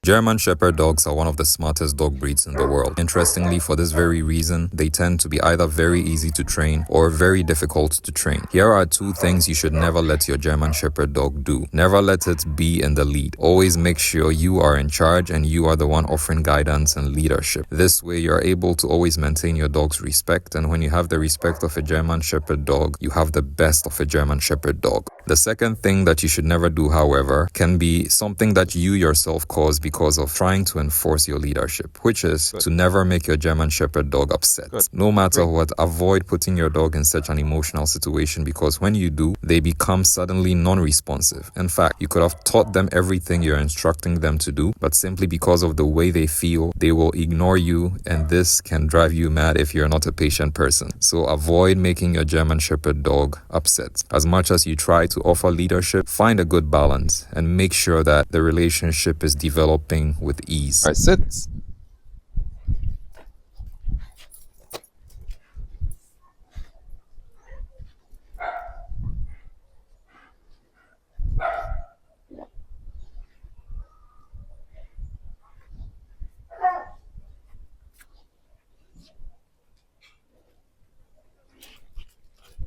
German Shepherd dogs are one of the smartest dog breeds in the world. Interestingly, for this very reason, they tend to be either very easy to train or very difficult to train. Here are two things you should never let your German Shepherd dog do. Never let it be in the lead. Always make sure you are in charge and you are the one offering guidance and leadership. This way, you are able to always maintain your dog's respect, and when you have the respect of a German Shepherd dog, you have the best of a German Shepherd dog. The second thing that you should never do, however, can be something that you yourself cause because of trying to enforce your leadership, which is to never make your German Shepherd dog upset. No matter what, avoid putting your dog in such an emotional situation, because when you do, they become suddenly non-responsive. In fact, you could have taught them everything you're instructing them to do, but simply because of the way they feel, they will ignore you, and this can drive you mad if you're not a patient person. So avoid making your German Shepherd dog upset. As much as you try to offer leadership, find a good balance and make sure that the relationship is developing with ease. All right, sit.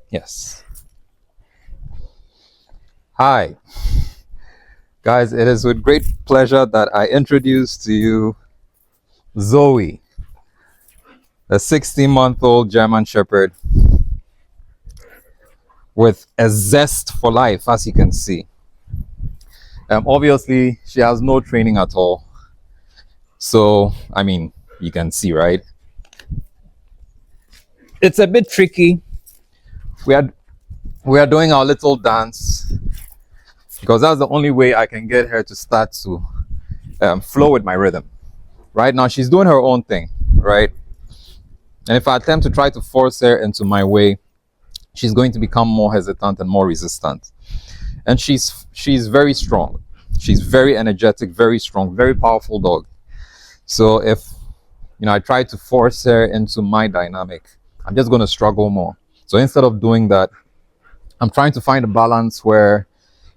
Yes. Hi. Guys, it is with great pleasure that I introduce to you Zoe, a 16-month-old German Shepherd with a zest for life, as you can see. Obviously, she has no training at all. So, I mean, you can see, right? It's a bit tricky. We are doing our little dance because that's the only way I can get her to start to flow with my rhythm. Right now, she's doing her own thing, right? And if I attempt to try to force her into my way, she's going to become more hesitant and more resistant. And she's very strong. She's very energetic, very strong, very powerful dog. So if I try to force her into my dynamic, I'm just going to struggle more. So instead of doing that, I'm trying to find a balance where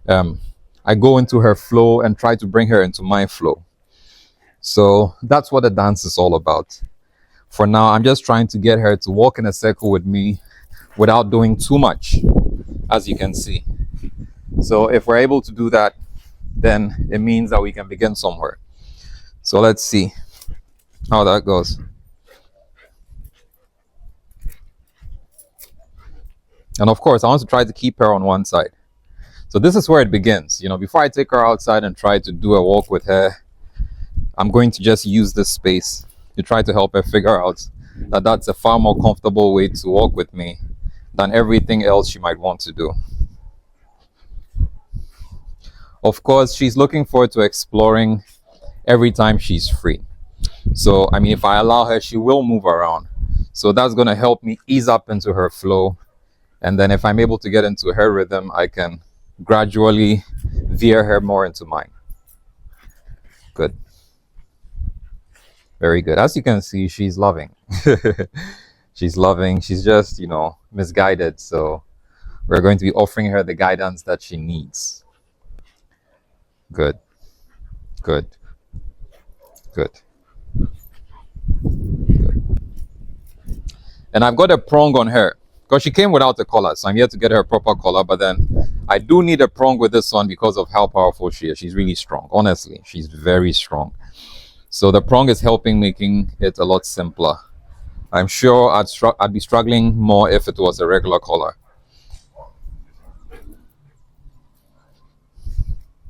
I go into her flow and try to bring her into my flow. So that's what the dance is all about. For now, I'm just trying to get her to walk in a circle with me without doing too much, as you can see. So if we're able to do that, then it means that we can begin somewhere. So let's see how that goes. And of course, I want to try to keep her on one side. So this is where it begins. Before I take her outside and try to do a walk with her, I'm going to just use this space to try to help her figure out that that's a far more comfortable way to walk with me than everything else she might want to do. Of course, she's looking forward to exploring every time she's free. So, I mean, if I allow her, she will move around. So that's going to help me ease up into her flow. And then if I'm able to get into her rhythm, I can gradually veer her more into mine. Good. Very good. As you can see, she's loving. She's loving. She's just, misguided. So we're going to be offering her the guidance that she needs. Good. Good. Good. Good. And I've got a prong on her because she came without a collar. So I'm here to get her a proper collar. But then I do need a prong with this one because of how powerful she is. She's really strong. Honestly, she's very strong. So the prong is helping making it a lot simpler. I'm sure I'd be struggling more if it was a regular collar.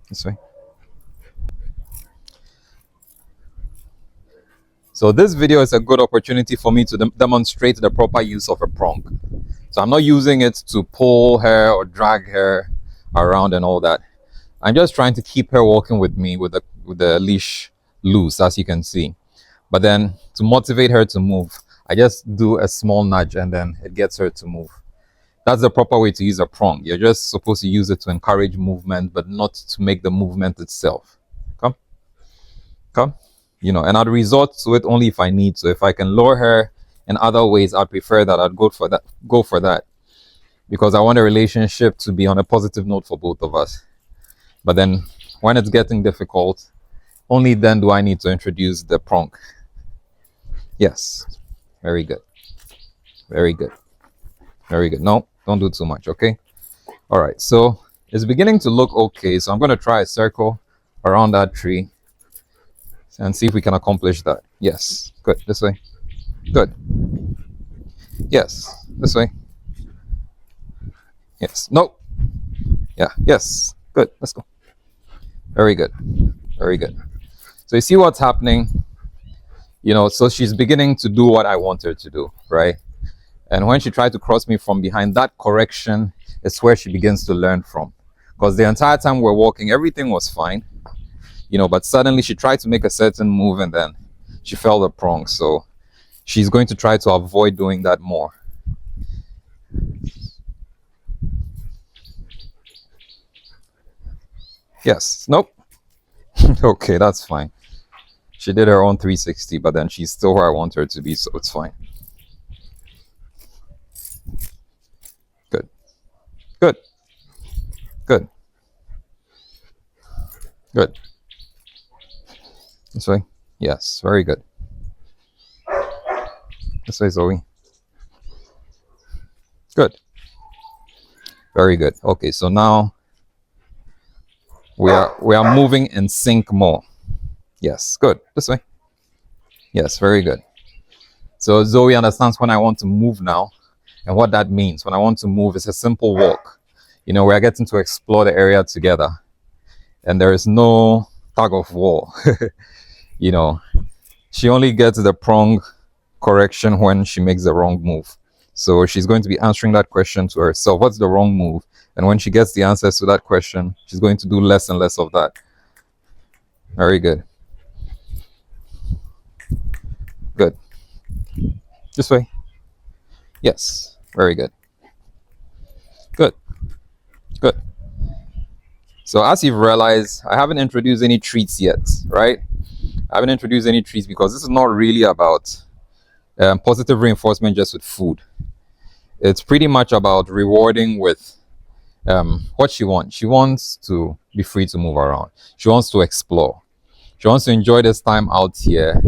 This way. So this video is a good opportunity for me to demonstrate the proper use of a prong. So I'm not using it to pull her or drag her around and all that. I'm just trying to keep her walking with me with the leash loose, as you can see. But then to motivate her to move, I just do a small nudge and then it gets her to move. That's the proper way to use a prong. You're just supposed to use it to encourage movement, but not to make the movement itself. Come. And I'd resort to it only if I need to. If I can lure her in other ways, I'd prefer that. I'd go for that. Because I want a relationship to be on a positive note for both of us. But then when it's getting difficult, Only then do I need to introduce the prong. Yes. Very good. Very good. Very good. No, don't do too much, okay? All right, so it's beginning to look okay. So I'm going to try a circle around that tree and see if we can accomplish that. Yes. Good. This way. Good. Yes. This way. Yes. No. Yeah. Yes. Good. Let's go. Very good. Very good. So you see what's happening? So she's beginning to do what I want her to do, right? And when she tried to cross me from behind, that correction is where she begins to learn from. Because the entire time we're walking, everything was fine, but suddenly she tried to make a certain move and then she felt the prong. So she's going to try to avoid doing that more. Yes. Nope. Okay, that's fine. She did her own 360, but then she's still where I want her to be, so it's fine. Good. Good. Good. Good. This way. Yes, very good. This way, Zoe. Good. Very good. Okay, so now we are moving in sync more. Yes, good. This way. Yes, very good. So Zoe understands when I want to move now and what that means. When I want to move, it's a simple walk. We are getting to explore the area together and there is no tug of war. She only gets the prong correction when she makes the wrong move. So she's going to be answering that question to herself. What's the wrong move? And when she gets the answers to that question, she's going to do less and less of that. Very good. Good. This way. Yes. Very good. Good. Good. So as you've realized, I haven't introduced any treats yet, right? I haven't introduced any treats because this is not really about positive reinforcement just with food. It's pretty much about rewarding with what she wants. She wants to be free to move around. She wants to explore. She wants to enjoy this time out here.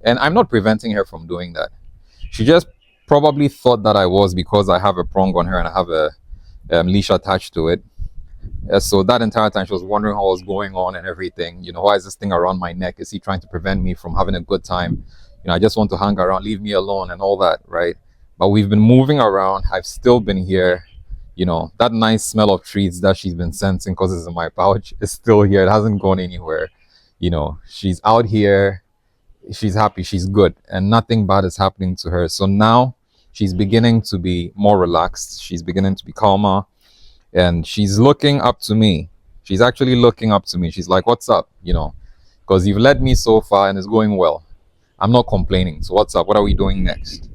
And I'm not preventing her from doing that. She just probably thought that I was because I have a prong on her and I have a leash attached to it. So that entire time she was wondering what was going on and everything. Why is this thing around my neck? Is he trying to prevent me from having a good time? I just want to hang around, leave me alone and all that, right? But we've been moving around. I've still been here. That nice smell of treats that she's been sensing because it's in my pouch is still here. It hasn't gone anywhere. She's out here. She's happy. She's good. And nothing bad is happening to her. So now she's beginning to be more relaxed. She's beginning to be calmer. And she's looking up to me. She's actually looking up to me. She's like, what's up? Because you've led me so far and it's going well. I'm not complaining. So what's up? What are we doing next?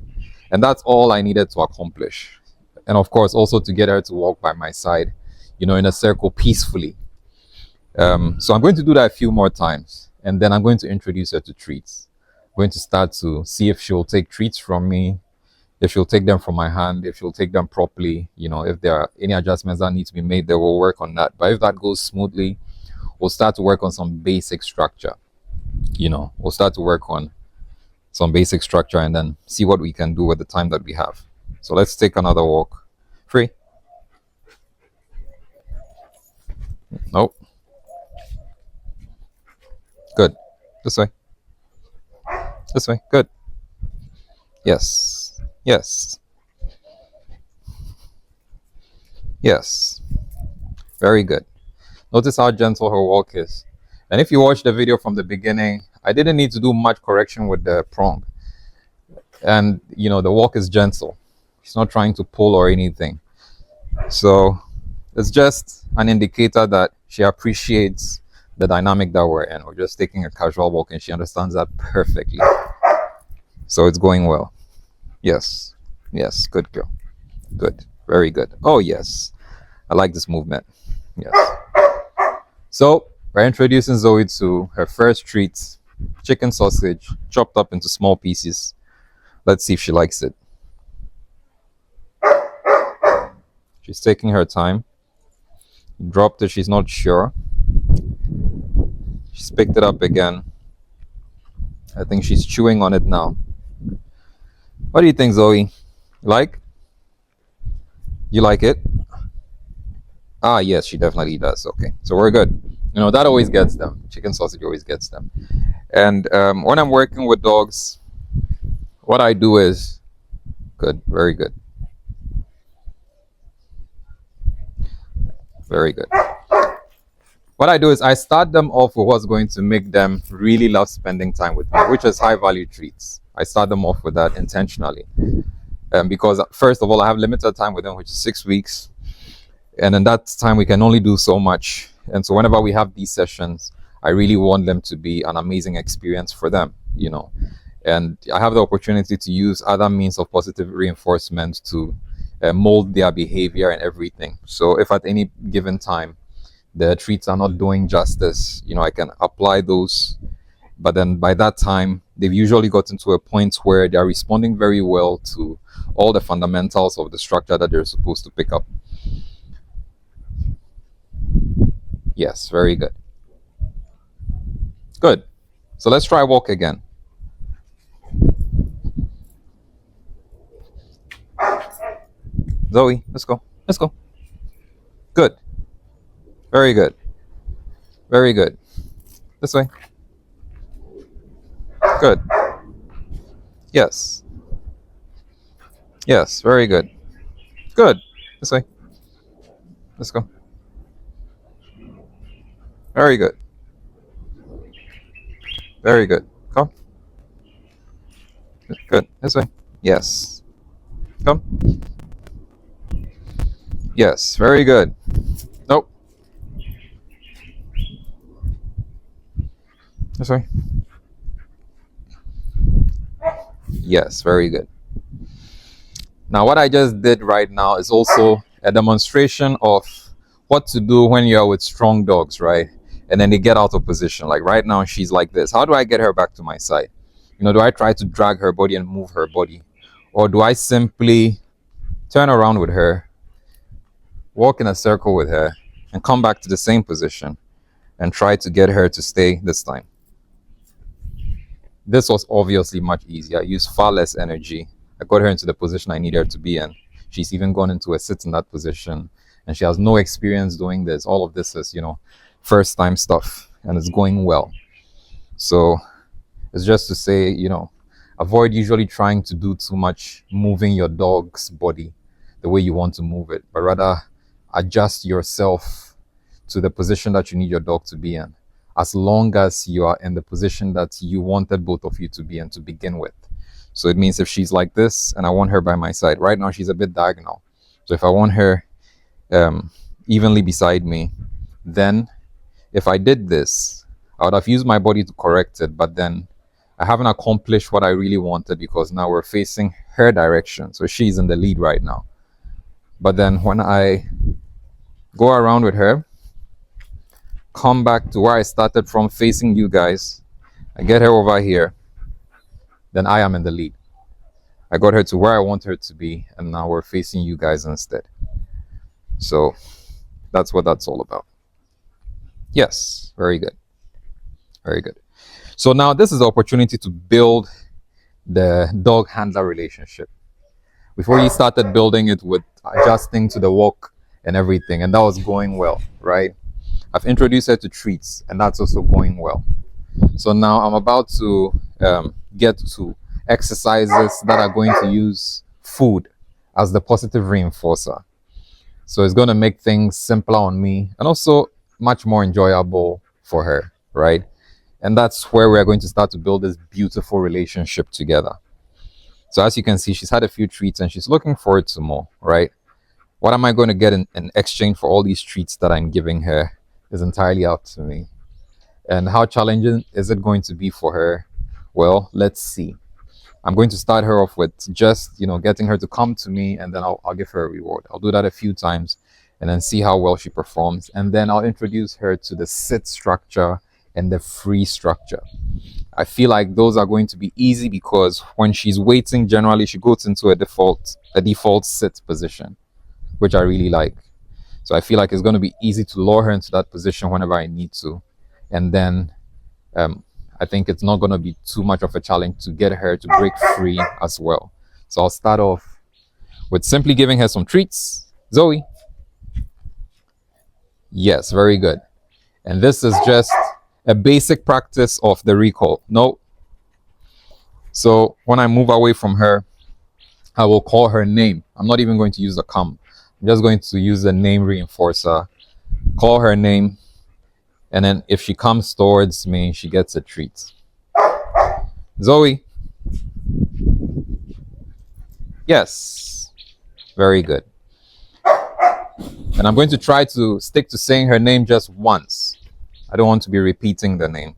And that's all I needed to accomplish. And of course, also to get her to walk by my side, in a circle peacefully. So I'm going to do that a few more times. And then I'm going to introduce her to treats. I'm going to start to see if she'll take treats from me, if she'll take them from my hand, if she'll take them properly. If there are any adjustments that need to be made, then we'll work on that. But if that goes smoothly, we'll start to work on some basic structure. We'll start to work on some basic structure and then see what we can do with the time that we have. So let's take another walk. Free. Nope. Good. This way. This way. Good. Yes. Yes. Yes. Very good. Notice how gentle her walk is. And if you watch the video from the beginning, I didn't need to do much correction with the prong. And, the walk is gentle. She's not trying to pull or anything. So it's just an indicator that she appreciates the dynamic that we're in. We're just taking a casual walk and she understands that perfectly. So it's going well. Yes. Yes. Good girl. Good. Very good. Oh, yes. I like this movement. Yes. So we're introducing Zoe to her first treat, chicken sausage, chopped up into small pieces. Let's see if she likes it. She's taking her time. Dropped it. She's not sure. She She's picked it up again. I think she's chewing on it now. What do you think, Zoe? Like? You like it? Ah, yes, she definitely does. Okay, so we're good. You know, that always gets them. Chicken sausage always gets them. And when I'm working with dogs, what I do is good, very good, very good. What I do is I start them off with what's going to make them really love spending time with me, which is high value treats. I start them off with that intentionally. Because first of all, I have limited time with them, which is 6 weeks. And in that time, we can only do so much. And so whenever we have these sessions, I really want them to be an amazing experience for them, you know. And I have the opportunity to use other means of positive reinforcement to mold their behavior and everything. So if at any given time the treats are not doing justice, you know, I can apply those. But then by that time, they've usually gotten to a point where they're responding very well to all the fundamentals of the structure that they're supposed to pick up. Yes, very good. Good. So let's try walk again. Zoe, let's go. Let's go. Good. Very good. Very good. This way. Good. Yes. Yes, very good. Good. This way. Let's go. Very good. Very good. Come. Good. This way. Yes. Come. Yes, very good. Nope. This way. Yes, very good. Now, what I just did right now is also a demonstration of what to do when you're with strong dogs, right? And then they get out of position. Like right now, she's like this. How do I get her back to my side? You know, do I try to drag her body and move her body? Or do I simply turn around with her, walk in a circle with her, and come back to the same position and try to get her to stay this time? This was obviously much easier. I used far less energy. I got her into the position I need her to be in. She's even gone into a sit in that position, and she has no experience doing this. All of this is, you know, first time stuff, and it's going well. So it's just to say, you know, avoid usually trying to do too much moving your dog's body the way you want to move it, but rather adjust yourself to the position that you need your dog to be in, as long as you are in the position that you wanted both of you to be in to begin with. So it means if she's like this and I want her by my side, right now she's a bit diagonal. So if I want her evenly beside me, then if I did this, I would have used my body to correct it, but then I haven't accomplished what I really wanted because now we're facing her direction. So she's in the lead right now. But then when I go around with her, come back to where I started from, facing you guys, I get her over here, then I am in the lead. I got her to where I want her to be, and now we're facing you guys instead. So that's what that's all about. Yes, very good. Very good. So now this is the opportunity to build the dog handler relationship. Before you started building it with adjusting to the walk and everything, and that was going well, right? I've introduced her to treats, and that's also going well. So now I'm about to get to exercises that are going to use food as the positive reinforcer. So it's going to make things simpler on me and also much more enjoyable for her, right? And that's where we're going to start to build this beautiful relationship together. So as you can see, she's had a few treats and she's looking forward to more, right? What am I going to get in exchange for all these treats that I'm giving her is entirely up to me. And how challenging is it going to be for her? Well, let's see. I'm going to start her off with just, you know, getting her to come to me, and then I'll give her a reward. I'll do that a few times and then see how well she performs. And then I'll introduce her to the sit structure and the free structure. I feel like those are going to be easy because when she's waiting, generally she goes into a default sit position, which I really like. So I feel like it's going to be easy to lure her into that position whenever I need to. And then I think it's not going to be too much of a challenge to get her to break free as well. So I'll start off with simply giving her some treats. Zoe. Yes, very good. And this is just a basic practice of the recall. No. So when I move away from her, I will call her name. I'm not even going to use a come. I'm just going to use a name reinforcer. Call her name. And then if she comes towards me, she gets a treat. Zoe. Yes. Very good. And I'm going to try to stick to saying her name just once. I don't want to be repeating the name.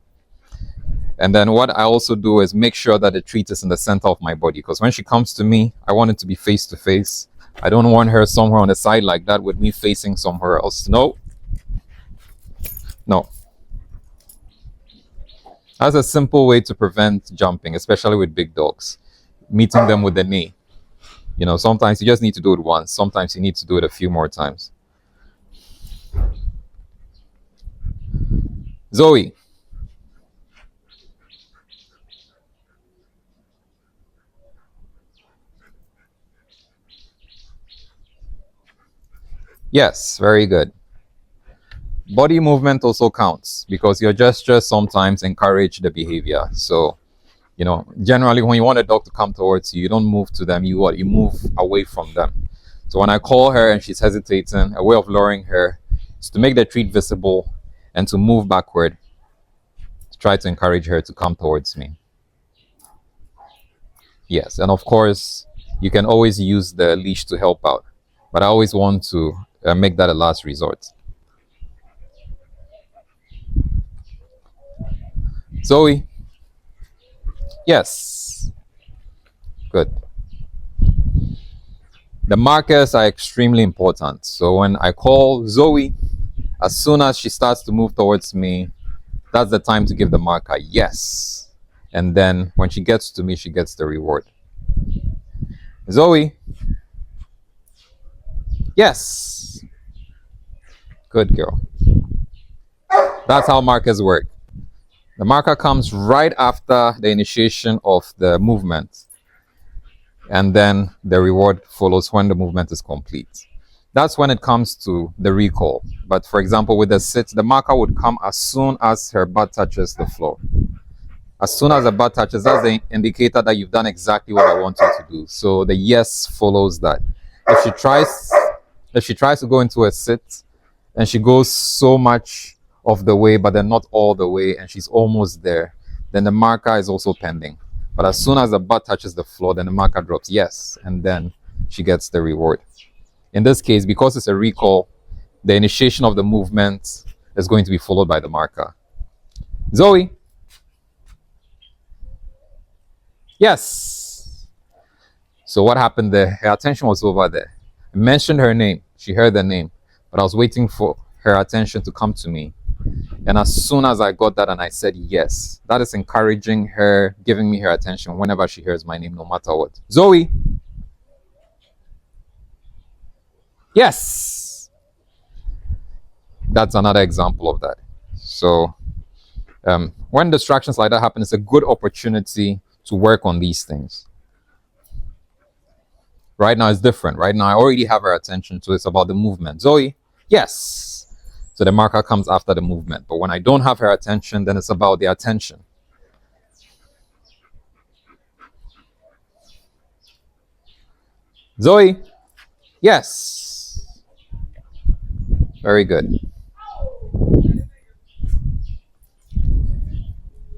And then what I also do is make sure that the treat is in the center of my body, because when she comes to me, I want it to be face to face. I don't want her somewhere on the side like that with me facing somewhere else. No. No. That's a simple way to prevent jumping, especially with big dogs. Meeting them with the knee. You know, sometimes you just need to do it once. Sometimes you need to do it a few more times. Zoe. Yes, very good. Body movement also counts because your gestures sometimes encourage the behavior. So, you know, generally when you want a dog to come towards you, you don't move to them, you move away from them. So when I call her and she's hesitating, a way of luring her is to make the treat visible and to move backward to try to encourage her to come towards me. Yes, and of course, you can always use the leash to help out, but I always want to make that a last resort. Zoe. Yes. Good. The markers are extremely important. So when I call Zoe, as soon as she starts to move towards me, that's the time to give the marker yes. And then when she gets to me, she gets the reward. Zoe. Yes. Good girl. That's how markers work. The marker comes right after the initiation of the movement. And then the reward follows when the movement is complete. That's when it comes to the recall. But for example, with the sit, the marker would come as soon as her butt touches the floor. As soon as the butt touches, that's the indicator that you've done exactly what I want you to do. So the yes follows that. If she tries to go into a sit and she goes so much of the way, but then not all the way, and she's almost there, then the marker is also pending. But as soon as the butt touches the floor, then the marker drops yes, and then she gets the reward. In this case, because it's a recall, the initiation of the movement is going to be followed by the marker. Zoe. Yes. So what happened there? Her attention was over there. I mentioned her name. She heard the name, but I was waiting for her attention to come to me. And as soon as I got that and I said yes, that is encouraging her, giving me her attention whenever she hears my name, no matter what. Zoe. Yes. That's another example of that. So when distractions like that happen, it's a good opportunity to work on these things. Right now it's different. Right now I already have her attention, so it's about the movement. Zoe. Yes. So the marker comes after the movement. But when I don't have her attention, then it's about the attention. Zoe. Yes. Very good.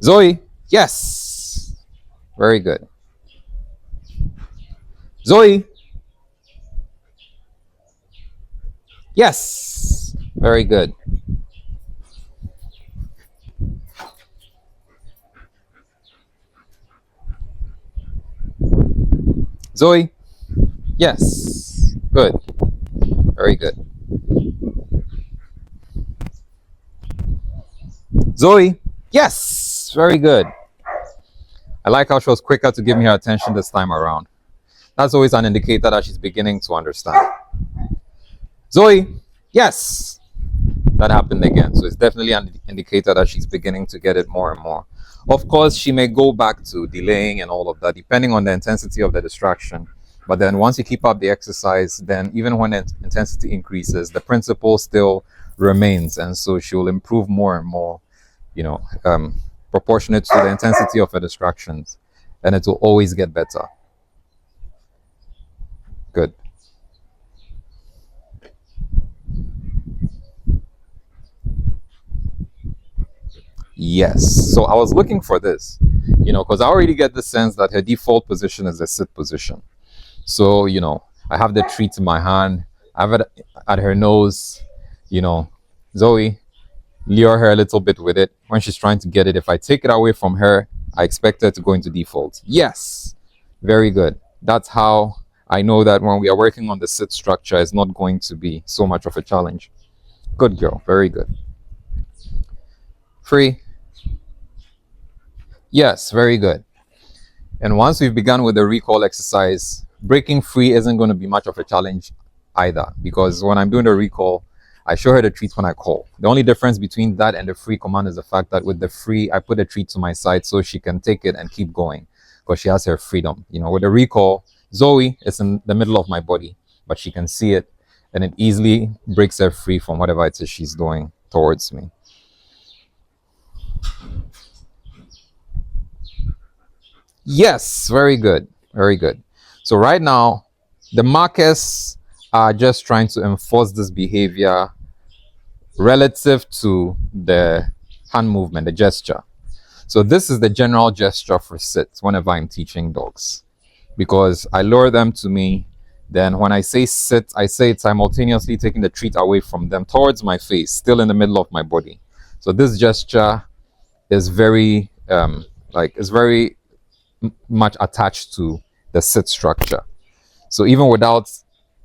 Zoe. Yes. Very good. Zoe. Yes. Very good. Zoe. Yes. Good. Very good. Zoe. Yes. Very good. I like how she was quicker to give me her attention this time around. That's always an indicator that she's beginning to understand. Zoe. Yes. That happened again. So it's definitely an indicator that she's beginning to get it more and more. Of course, she may go back to delaying and all of that, depending on the intensity of the distraction. But then once you keep up the exercise, then even when the intensity increases, the principle still remains. And so she will improve more and more, you know, proportionate to the intensity of her distractions. And it will always get better. Good. Yes. So I was looking for this, because I already get the sense that her default position is a sit position. So, I have the treat in my hand, I have it at her nose, you know, Zoe, lure her a little bit with it when she's trying to get it. If I take it away from her, I expect her to go into default. Yes. Very good. That's how I know that when we are working on the sit structure, it's not going to be so much of a challenge. Good girl. Very good. Free. Yes, very good. And once we've begun with the recall exercise, breaking free isn't going to be much of a challenge either, because when I'm doing the recall, I show her the treat when I call. The only difference between that and the free command is the fact that with the free, I put a treat to my side so she can take it and keep going because she has her freedom. With the recall, Zoe is in the middle of my body, but she can see it and it easily breaks her free from whatever it is she's doing towards me. Yes, very good. Very good. So right now, the markers are just trying to enforce this behavior relative to the hand movement, the gesture. So this is the general gesture for sit whenever I'm teaching dogs, because I lure them to me. Then when I say sit, I say it simultaneously taking the treat away from them towards my face, still in the middle of my body. So this gesture is very is very much attached to the sit structure. So even without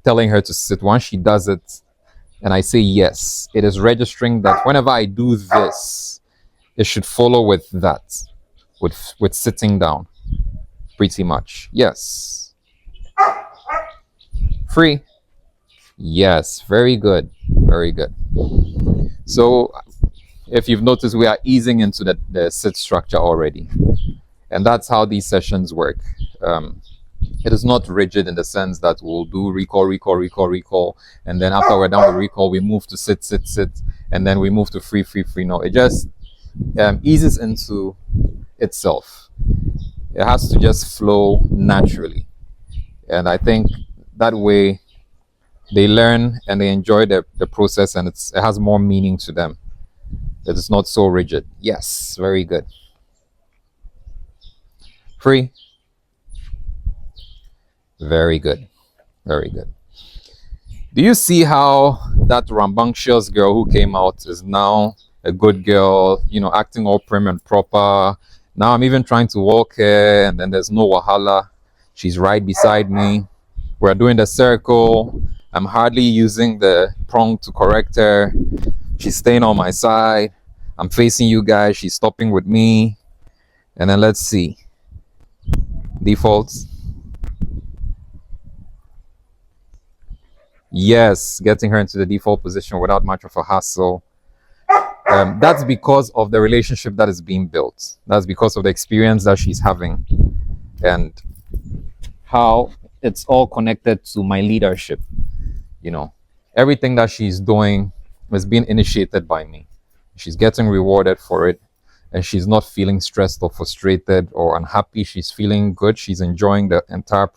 telling her to sit, once she does it and I say yes, it is registering that whenever I do this, it should follow with that, with sitting down, pretty much. Yes. Free. Yes, very good. Very good. So if you've noticed, we are easing into the sit structure already. And that's how these sessions work. It is not rigid in the sense that we'll do recall, recall, recall, recall, and then after we're done with recall, we move to sit, sit, sit, and then we move to free, free, free. No, it just eases into itself. It has to just flow naturally. And I think that way they learn and they enjoy the process, and it has more meaning to them. It is not so rigid. Yes, very good. Free. Very good. Very good. Do you see how that rambunctious girl who came out is now a good girl, acting all prim and proper? Now I'm even trying to walk her, and then there's no wahala. She's right beside me. We're doing the circle. I'm hardly using the prong to correct her. She's staying on my side. I'm facing you guys. She's stopping with me. And then let's see. Defaults. Yes, getting her into the default position without much of a hassle. That's because of the relationship that is being built. That's because of the experience that she's having and how it's all connected to my leadership. Everything that she's doing is being initiated by me. She's getting rewarded for it, and she's not feeling stressed or frustrated or unhappy. She's feeling good. She's enjoying the entire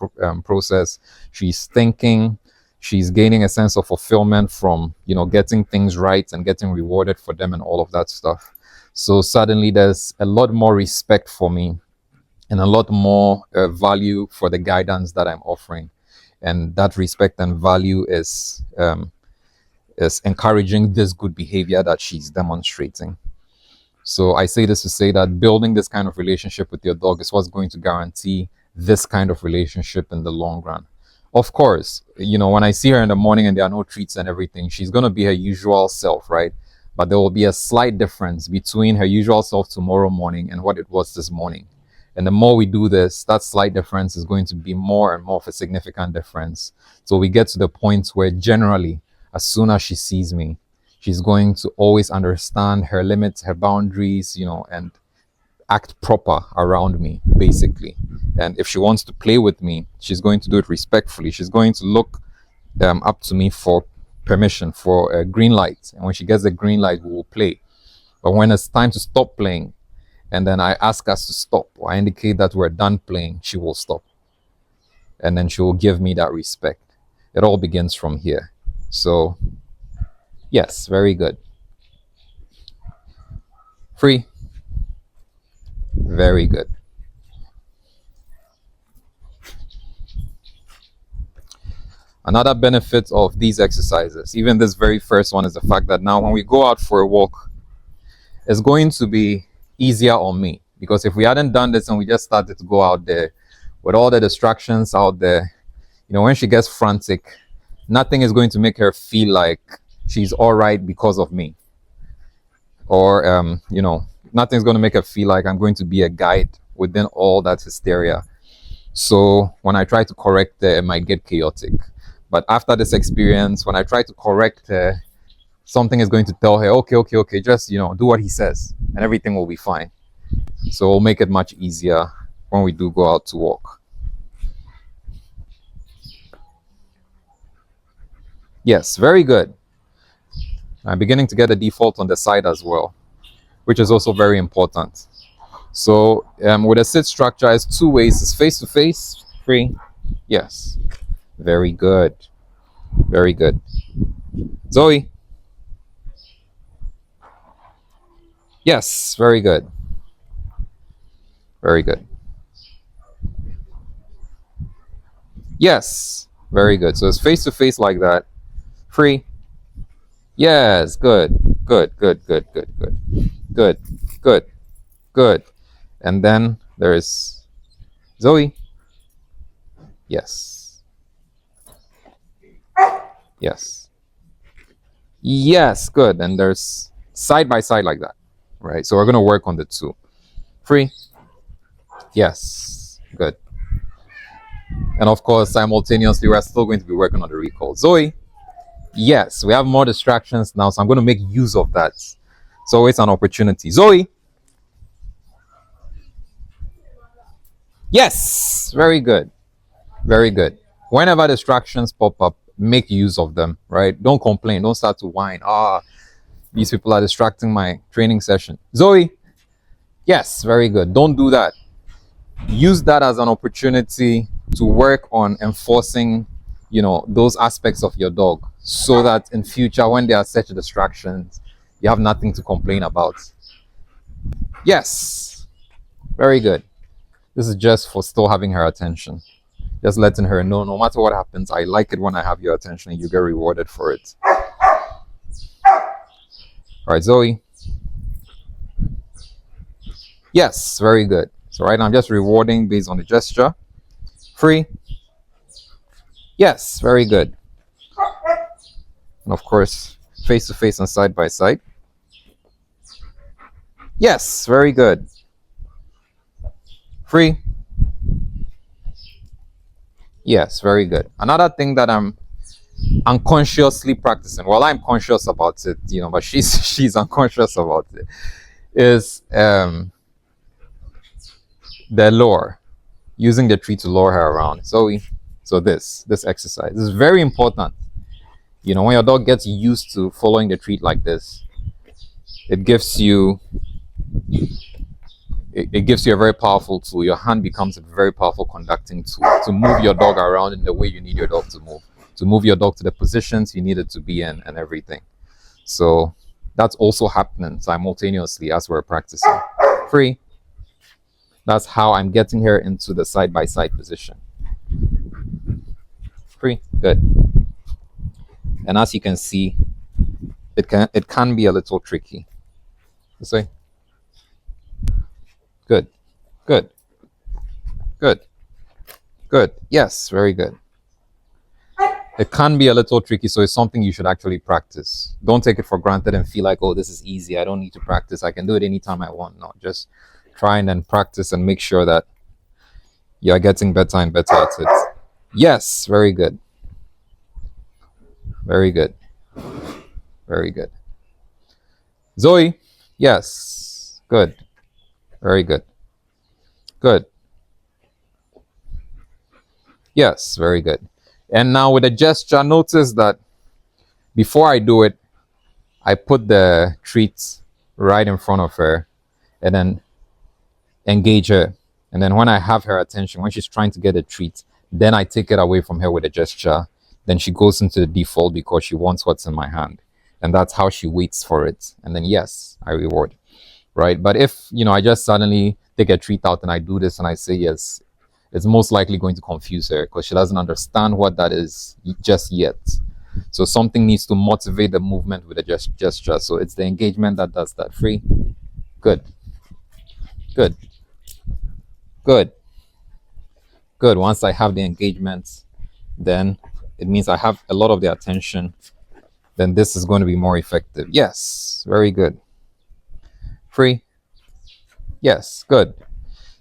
process. She's thinking. She's gaining a sense of fulfillment from, getting things right and getting rewarded for them and all of that stuff. So suddenly there's a lot more respect for me and a lot more value for the guidance that I'm offering. And that respect and value is encouraging this good behavior that she's demonstrating. So I say this to say that building this kind of relationship with your dog is what's going to guarantee this kind of relationship in the long run. Of course, when I see her in the morning and there are no treats and everything, she's going to be her usual self, right? But there will be a slight difference between her usual self tomorrow morning and what it was this morning. And the more we do this, that slight difference is going to be more and more of a significant difference. So we get to the point where generally, as soon as she sees me, She's going to always understand her limits, her boundaries, and act proper around me, basically. And if she wants to play with me, she's going to do it respectfully. She's going to look up to me for permission, for a green light. And when she gets the green light, we will play. But when it's time to stop playing, and then I ask us to stop, or I indicate that we're done playing, she will stop. And then she will give me that respect. It all begins from here. So, yes, very good. Free. Very good. Another benefit of these exercises, even this very first one, is the fact that now when we go out for a walk, it's going to be easier on me. Because if we hadn't done this and we just started to go out there with all the distractions out there, when she gets frantic, nothing is going to make her feel like she's all right because of me. Or, nothing's going to make her feel like I'm going to be a guide within all that hysteria. So when I try to correct her, it might get chaotic. But after this experience, when I try to correct her, something is going to tell her, okay, just, do what he says and everything will be fine. So it'll make it much easier when we do go out to walk. Yes, very good. I'm beginning to get a default on the side as well, which is also very important. So with a sit structure, it's two ways. It's face to face, free. Yes. Very good. Very good. Zoe. Yes, very good. Very good. Yes, very good. So it's face to face like that. Free. Yes, good. Good. And then there's Zoe. Yes. Yes. Yes, good. And there's side by side like that. Right? So we're going to work on the two. Free. Yes. Good. And of course, simultaneously, we're still going to be working on the recall. Zoe. Yes, we have more distractions now, so I'm going to make use of that. So it's an opportunity. Zoe. Yes. Very good. Very good. Whenever distractions pop up, make use of them, right? Don't complain. Don't start to whine. These people are distracting my training session. Zoe. Yes. Very good. Don't do that. Use that as an opportunity to work on enforcing, those aspects of your dog, so that in future, when there are such distractions, you have nothing to complain about. Yes. Very good. This is just for still having her attention. Just letting her know, no matter what happens, I like it when I have your attention and you get rewarded for it. All right, Zoe. Yes, very good. So right now I'm just rewarding based on the gesture. Free. Yes, very good. And of course, face to face and side by side. Yes, very good. Free. Yes, very good. Another thing that I'm unconsciously practicing, well, I'm conscious about it, but she's unconscious about it, is the lure, using the treat to lure her around. So this exercise is very important. When your dog gets used to following the treat like this, it gives you a very powerful tool. Your hand becomes a very powerful conducting tool to move your dog around in the way you need your dog to move your dog to the positions you need it to be in and everything. So that's also happening simultaneously as we're practicing. Free. That's how I'm getting her into the side-by-side position. Free. Good. And as you can see, it can be a little tricky. This way. Good. Yes, very good. It can be a little tricky, so it's something you should actually practice. Don't take it for granted and feel like, oh, this is easy, I don't need to practice, I can do it anytime I want. No, just try and then practice and make sure that you're getting better and better at it. Yes, very good. Very good. Zoe. Yes. Good. Very good. Good. Yes. Very good. And now with a gesture, notice that before I do it, I put the treats right in front of her and then engage her. And then when I have her attention, when she's trying to get a treat, then I take it away from her with a gesture. Then she goes into the default because she wants what's in my hand. And that's how she waits for it. And then, yes, I reward. Right. But if, I just suddenly take a treat out and I do this and I say yes, it's most likely going to confuse her because she doesn't understand what that is just yet. So something needs to motivate the movement with a gesture. So it's the engagement that does that. Free. Good. Good. Good. Good. Once I have the engagement, then it means I have a lot of the attention. Then this is going to be more effective. Yes. Very good. Free. Yes. Good.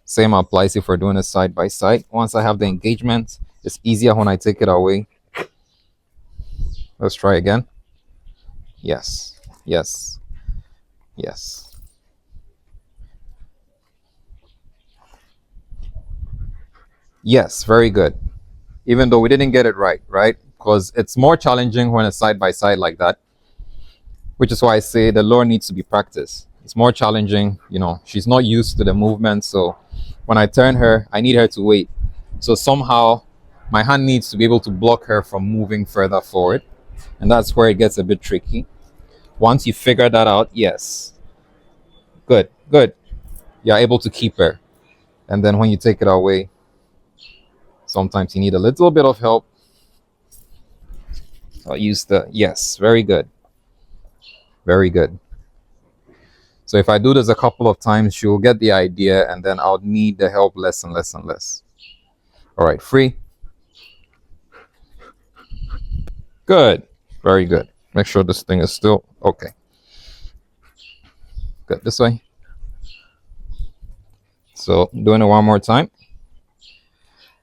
Same applies if we're doing it side by side. Once I have the engagement, it's easier when I take it away. Let's try again. Yes. Yes. Yes. Yes. Very good. Even though we didn't get it right? Because it's more challenging when it's side by side like that, which is why I say the lure needs to be practiced. It's more challenging. She's not used to the movement. So when I turn her, I need her to wait. So somehow my hand needs to be able to block her from moving further forward. And that's where it gets a bit tricky. Once you figure that out, yes. Good, good. You're able to keep her. And then when you take it away, sometimes you need a little bit of help. I'll use yes, very good. Very good. So if I do this a couple of times, she'll get the idea and then I'll need the help less and less and less. All right, free. Good. Very good. Make sure this thing is still okay. Good. This way. So doing it one more time.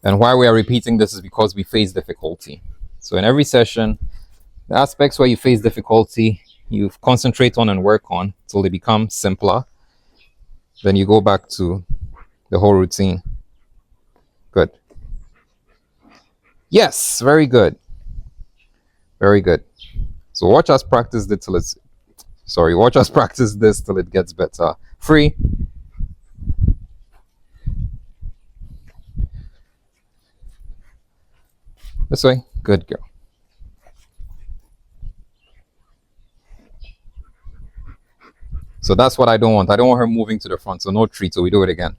And why we are repeating this is because we face difficulty. So in every session, the aspects where you face difficulty, you concentrate on and work on till they become simpler. Then you go back to the whole routine. Good. Yes, very good. Very good. So watch us practice this till watch us practice this till it gets better. Free. This way. Good girl. So that's what I don't want. I don't want her moving to the front. So no treat. So we do it again.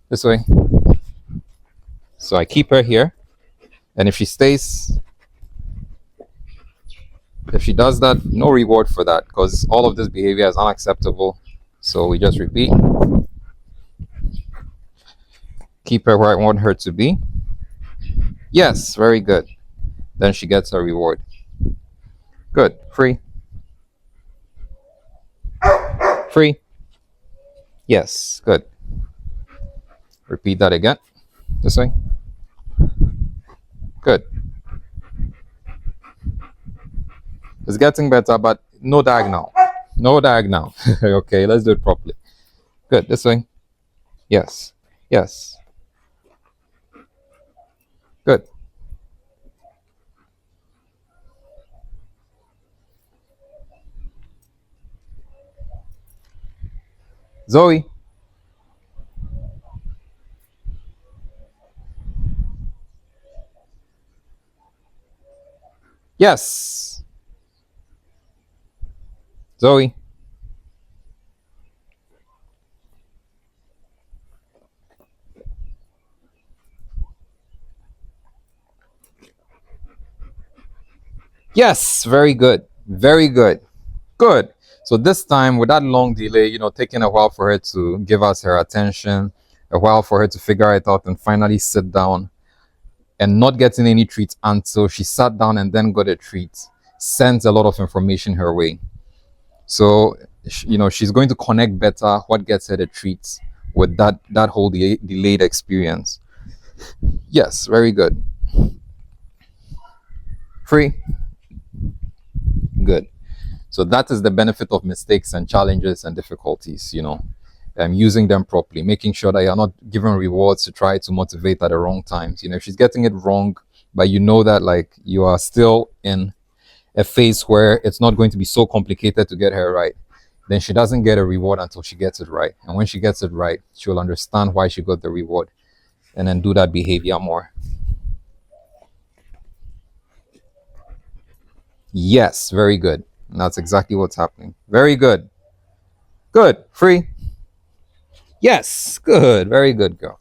This way. So I keep her here. And if she stays, if she does that, no reward for that because all of this behavior is unacceptable. So we just repeat. Keep her where I want her to be. Yes, very good. Then she gets her reward. Good. Free. Free. Yes, good. Repeat that again. This way. Good. It's getting better, but no diagonal. No diagonal. Okay, let's do it properly. Good. This way. Yes. Yes. Good. Zoe. Yes. Zoe. Yes. Very good. Very good. Good. So this time, with that long delay, taking a while for her to give us her attention, a while for her to figure it out and finally sit down and not getting any treats until she sat down and then got a treat, sends a lot of information her way. So, she's going to connect better what gets her the treats with that whole delayed experience. Yes, very good. Free. Good. So that is the benefit of mistakes and challenges and difficulties, using them properly, making sure that you're not giving rewards to try to motivate at the wrong times. If she's getting it wrong, but you know that like you are still in a phase where it's not going to be so complicated to get her right, then she doesn't get a reward until she gets it right. And when she gets it right, she'll understand why she got the reward and then do that behavior more. Yes, very good. And that's exactly what's happening. Very good. Good. Free. Yes. Good. Very good, girl.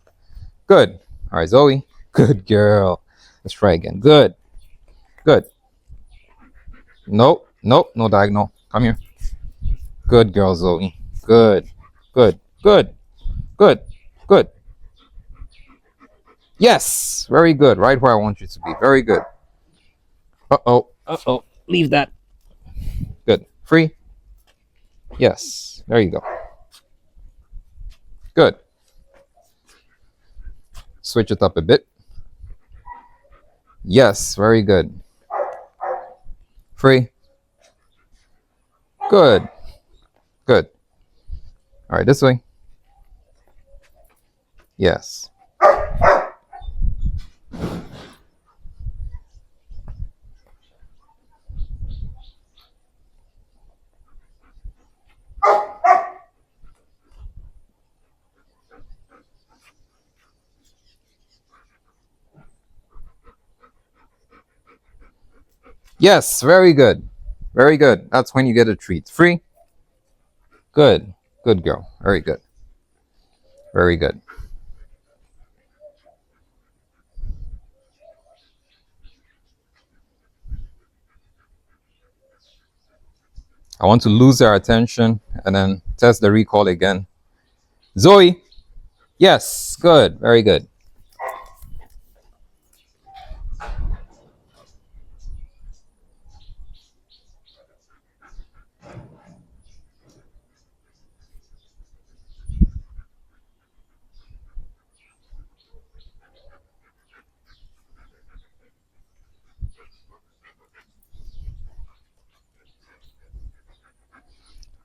Good. All right, Zoe. Good girl. Let's try again. Good. Good. Nope. Nope. No diagonal. Come here. Good girl, Zoe. Good. Good. Good. Good. Good. Yes. Very good. Right where I want you to be. Very good. Uh-oh. Uh-oh. Leave that. Good. Free. Yes. There you go. Good. Switch it up a bit. Yes. Very good. Free. Good. Good. All right, this way. Yes. Yes, very good. Very good. That's when you get a treat. Free. Good. Good girl. Very good. Very good. I want to lose their attention and then test the recall again. Zoe. Yes. Good. Very good.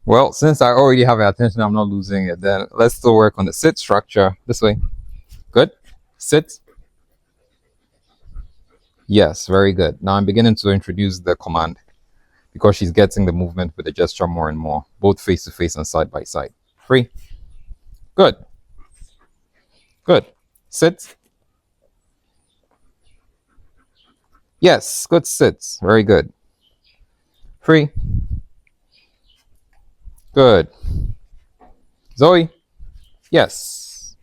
Well, since I already have attention, I'm not losing it. Then let's still work on the sit structure. This way. Good. Sit. Yes, very good. Now I'm beginning to introduce the command because she's getting the movement with the gesture more and more, both face to face and side by side. Free. Good. Good. Sit. Yes, good sit. Very good. Free. Good. Zoe. Yes.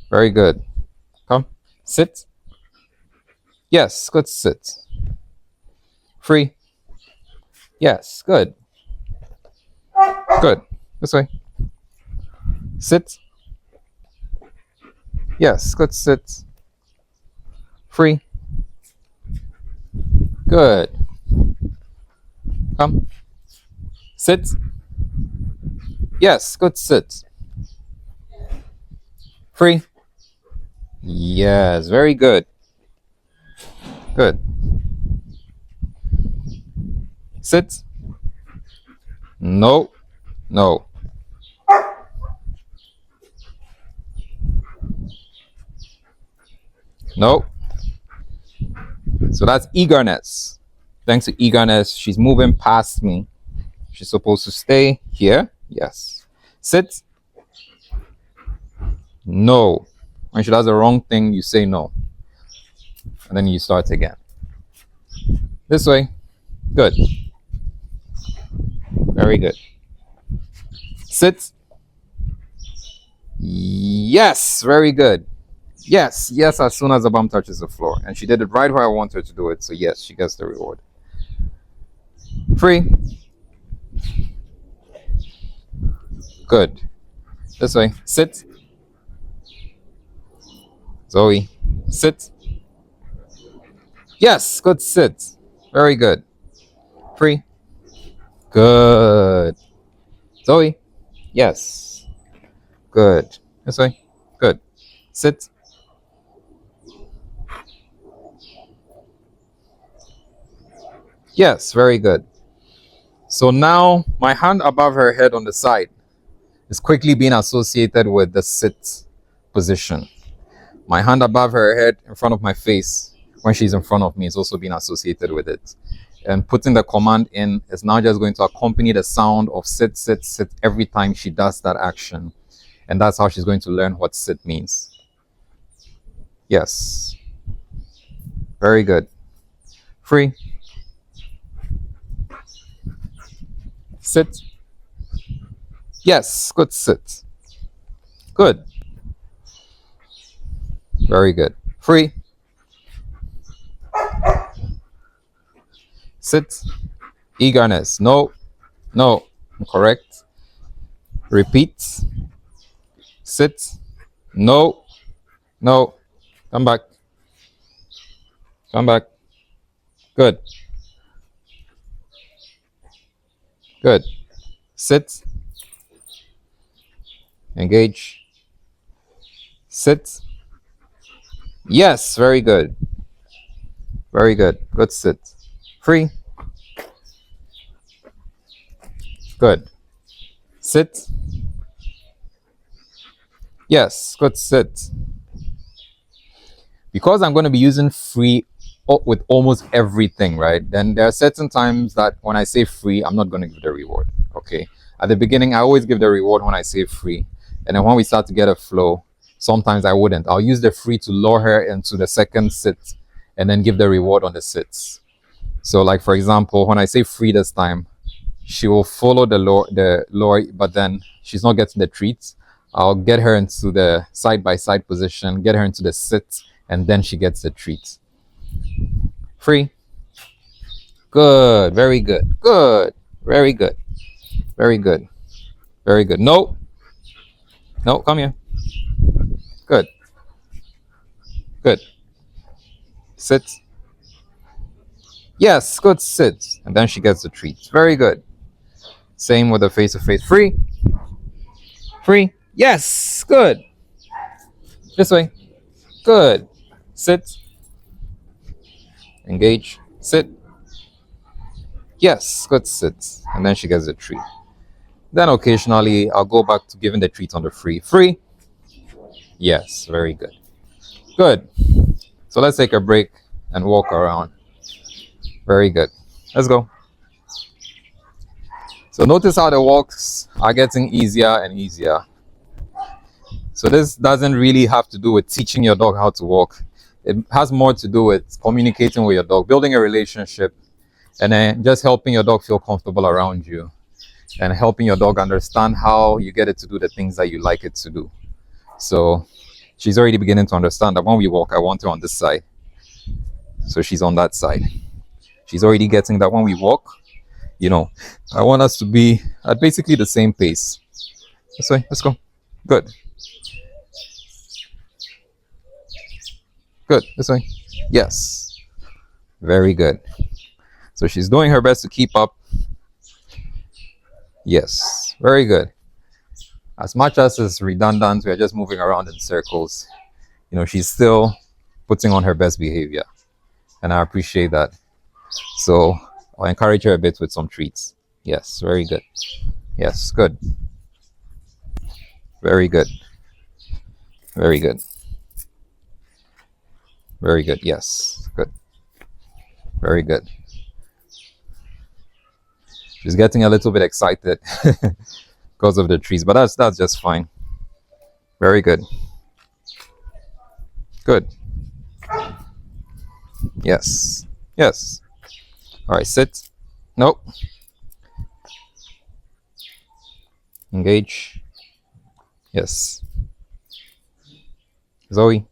Very good. Come. Sit. Yes, good sit. Free. Yes, good. Good. This way. Sit. Yes, good sit. Free. Good. Come. Sit. Yes, good sit. Free. Yes, very good. Good. Sit. No. No. No. So that's eagerness. Thanks to eagerness, she's moving past me. She's supposed to stay here. Yes. Sit. No. When she does the wrong thing, you say no. And then you start again. This way. Good. Very good. Sit. Yes. Very good. Yes. Yes, as soon as the bum touches the floor. And she did it right where I want her to do it. So yes, she gets the reward. Free. Good. This way. Sit. Zoe. Sit. Yes. Good sit. Very good. Free. Good. Zoe. Yes. Good. This way. Good. Sit. Yes. Very good. So now my hand above her head on the side is quickly being associated with the sit position. My hand above her head in front of my face when she's in front of me is also being associated with it. And putting the command in is now just going to accompany the sound of sit, sit, sit every time she does that action. And that's how she's going to learn what sit means. Yes. Very good. Free. Sit. Yes, good sit. Good. Very good. Free. Sit. Eagerness. No. No. Correct. Repeat. Sit. No. No. Come back. Come back. Good. Good. Sit. Engage. Sit. Yes, very good. Very good. Good sit. Free. Good. Sit. Yes, good sit. Because I'm going to be using free with almost everything, right? Then there are certain times that when I say free, I'm not going to give the reward. Okay. At the beginning, I always give the reward when I say free. And then when we start to get a flow, sometimes I wouldn't. I'll use the free to lure her into the second sit and then give the reward on the sits. So like, for example, when I say free this time, she will follow the lure, but then she's not getting the treats. I'll get her into the side-by-side position, get her into the sit, and then she gets the treat. Free. Good. Very good. Good. Very good. Very good. Very good. No. No, come here. Good. Good. Sit. Yes, good sit. And then she gets the treat. Very good. Same with the face-to-face. Free. Free. Yes. Good. This way. Good. Sit. Engage. Sit. Yes. Good sit. And then she gets the treat. Then occasionally I'll go back to giving the treat on the free. Free. Yes. Very good. Good. So let's take a break and walk around. Very good. Let's go. So notice how the walks are getting easier and easier. So this doesn't really have to do with teaching your dog how to walk. It has more to do with communicating with your dog, building a relationship, and then just helping your dog feel comfortable around you and helping your dog understand how you get it to do the things that you like it to do. So she's already beginning to understand that when we walk, I want her on this side. So she's on that side. She's already getting that when we walk, I want us to be at basically the same pace. This way, let's go. Good. Good. This way. Yes. Very good. So she's doing her best to keep up. Yes. Very good. As much as it's redundant, we're just moving around in circles. She's still putting on her best behavior. And I appreciate that. So I'll encourage her a bit with some treats. Yes. Very good. Yes. Good. Very good. Very good. Very good. Yes. Good. Very good. She's getting a little bit excited because of the trees, but that's just fine. Very good. Good. Yes. Yes. All right, sit. Nope. Engage. Yes. Zoe.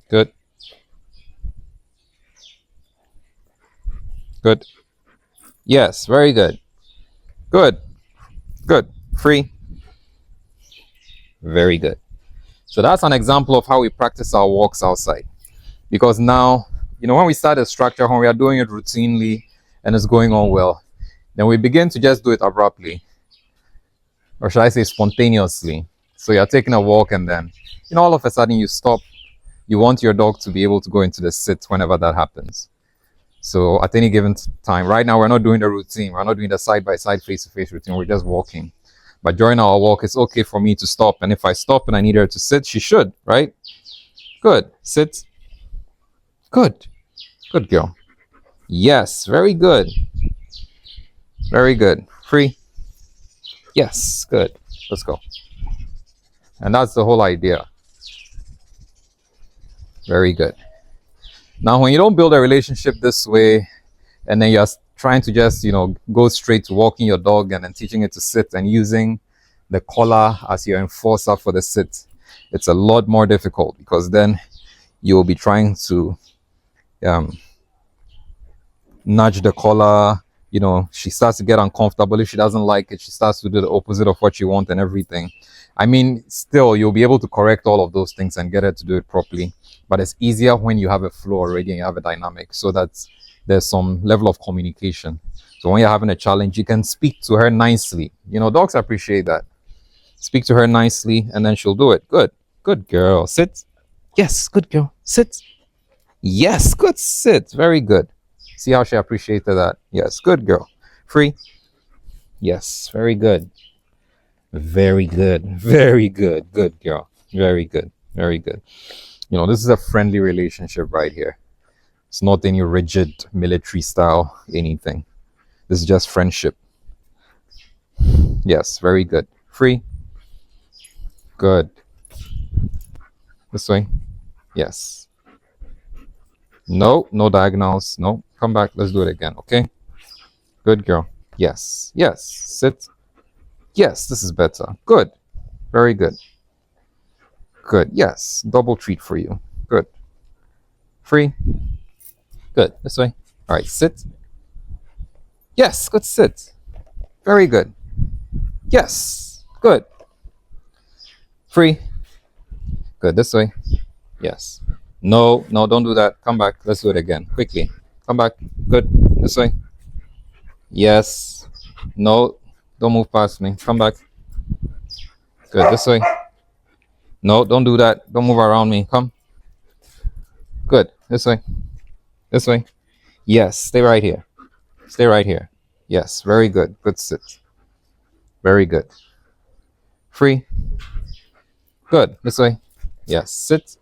Good. Good. Yes, very good. Good. Good. Free. Very good. So that's an example of how we practice our walks outside. Because now, when we start a structure, when we are doing it routinely and it's going on well, then we begin to just do it abruptly. Or should I say spontaneously. So you're taking a walk and then, all of a sudden you stop, you want your dog to be able to go into the sit whenever that happens. So at any given time, right now we're not doing the routine. We're not doing the side-by-side face-to-face routine. We're just walking. But during our walk, it's okay for me to stop. And if I stop and I need her to sit, she should, right? Good. Sit. Good. Good girl. Yes. Very good. Very good. Free. Yes. Good. Let's go. And that's the whole idea. Very good. Now, when you don't build a relationship this way, and then you're trying to just, go straight to walking your dog and then teaching it to sit and using the collar as your enforcer for the sit, it's a lot more difficult, because then you'll be trying to nudge the collar. She starts to get uncomfortable. If she doesn't like it, she starts to do the opposite of what you want and everything. I mean, still, you'll be able to correct all of those things and get her to do it properly. But it's easier when you have a flow already and you have a dynamic, so that there's some level of communication. So when you're having a challenge, you can speak to her nicely. Dogs appreciate that. Speak to her nicely, and then she'll do it. Good. Good girl. Sit. Yes. Good girl. Sit. Yes. Good. Sit. Very good. See how she appreciated that? Yes. Good girl. Free. Yes. Very good. Very good. Very good. Good girl. Very good. Very good. This is a friendly relationship right here. It's not any rigid military style anything. This is just friendship. Yes. Very good. Free. Good. This way. Yes. No diagonals. No. Come back. Let's do it again. Okay. Good girl. Yes. Yes. Sit. Yes. This is better. Good. Very good. Good. Yes. Double treat for you. Good. Free. Good. This way. All right. Sit. Yes. Good. Sit. Very good. Yes. Good. Free. Good. This way. Yes. No, don't do that. Come back. Let's do it again. Quickly. Come back. Good. This way. Yes. No, don't move past me. Come back. Good. This way. No, don't do that. Don't move around me. Come. Good. This way. This way. Yes. Stay right here. Stay right here. Yes. Very good. Good sit. Very good. Free. Good. This way. Yes. Sit.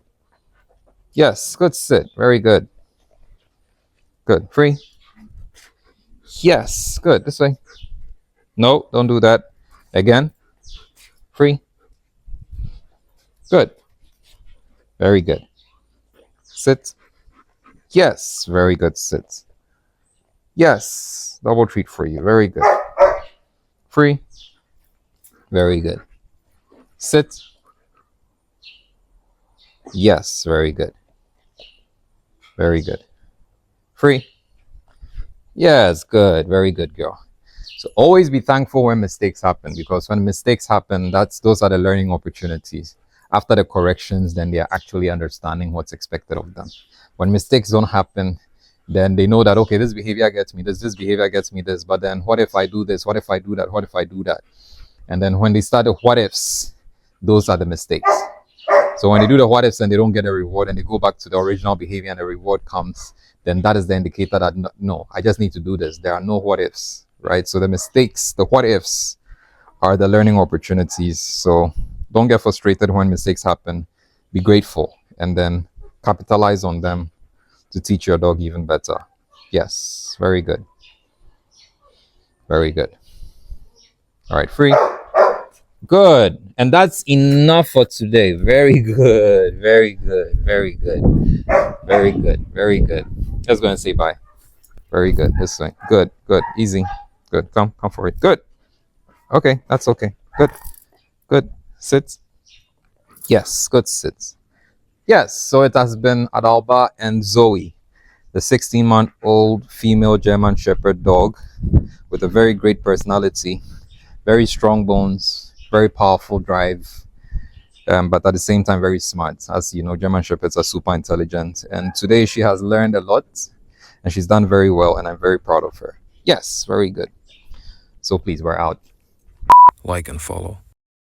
Yes. Good sit. Very good. Good. Free. Yes. Good. This way. No, don't do that. Again. Free. Good. Very good. Sit. Yes. Very good. Sit. Yes. Double treat for you. Very good. Free. Very good. Sit. Yes. Very good. Very good. Free. Yes. Good. Very good, girl. So always be thankful when mistakes happen, because when mistakes happen, those are the learning opportunities. After the corrections, then they are actually understanding what's expected of them. When mistakes don't happen, then they know that, okay, this behavior gets me this behavior gets me this, but then what if I do this? What if I do that? What if I do that? And then when they start the what ifs, those are the mistakes. So when they do the what ifs and they don't get a reward and they go back to the original behavior and the reward comes, then that is the indicator that no, I just need to do this. There are no what ifs, right? So the mistakes, the what ifs, are the learning opportunities. So don't get frustrated when mistakes happen. Be grateful and then capitalize on them to teach your dog even better. Yes, very good. Very good. All right, free. Good. And that's enough for today. Very good. Very good. Very good. Very good. Very good. Let's go and say bye. Very good. This way. Good. Good. Easy. Good. Come for it. Good. Okay. That's okay. Good. Good. Sit. Yes. Good. Sit. Yes. So it has been Adalba and Zoe, the 16-month-old female German Shepherd dog with a very great personality, very strong bones, very powerful drive, but at the same time very smart. As you know, German Shepherds are super intelligent. And today she has learned a lot and she's done very well, and I'm very proud of her. Yes, very good. So please, we're out. Like and follow.